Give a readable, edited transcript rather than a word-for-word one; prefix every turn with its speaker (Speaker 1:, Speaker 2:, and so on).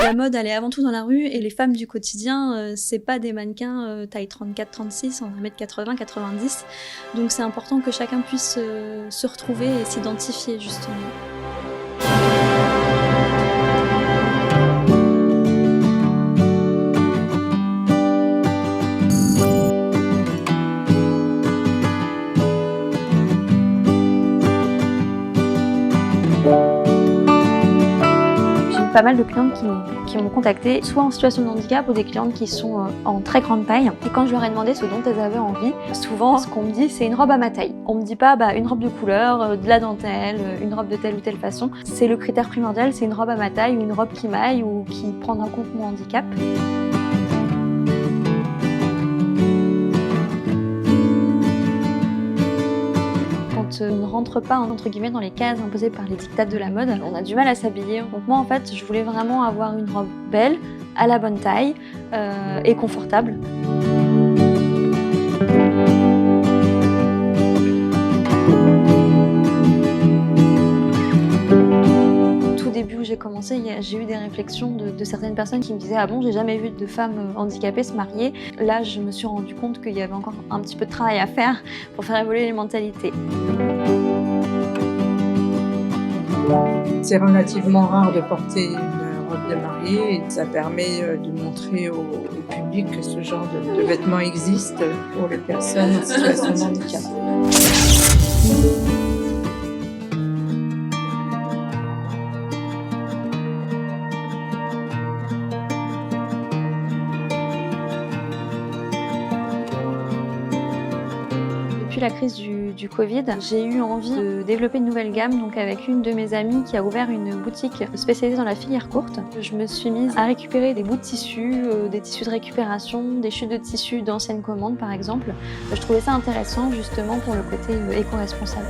Speaker 1: La mode, elle est avant tout dans la rue et les femmes du quotidien, c'est pas des mannequins taille 34-36, en 1m80, 90. Donc c'est important que chacun puisse se retrouver et s'identifier justement. Pas mal de clientes qui m'ont contactée, soit en situation de handicap ou des clientes qui sont en très grande taille. Et quand je leur ai demandé ce dont elles avaient envie, souvent ce qu'on me dit c'est une robe à ma taille. On me dit pas une robe de couleur, de la dentelle, une robe de telle ou telle façon. C'est le critère primordial, c'est une robe à ma taille ou une robe qui m'aille ou qui prend en compte mon handicap. On ne rentre pas entre guillemets dans les cases imposées par les dictats de la mode, on a du mal à s'habiller. Donc moi en fait je voulais vraiment avoir une robe belle, à la bonne taille et confortable. Au début où j'ai commencé, j'ai eu des réflexions de certaines personnes qui me disaient « Ah bon, j'ai jamais vu de femmes handicapées se marier ». Là, je me suis rendu compte qu'il y avait encore un petit peu de travail à faire pour faire évoluer les mentalités.
Speaker 2: C'est relativement rare de porter une robe de mariée et ça permet de montrer au public que ce genre de vêtements existe pour les personnes en situation de handicap.
Speaker 1: Depuis la crise du Covid, j'ai eu envie de développer une nouvelle gamme donc avec une de mes amies qui a ouvert une boutique spécialisée dans la filière courte. Je me suis mise à récupérer des bouts de tissus, des tissus de récupération, des chutes de tissus d'anciennes commandes par exemple. Je trouvais ça intéressant justement pour le côté éco-responsable.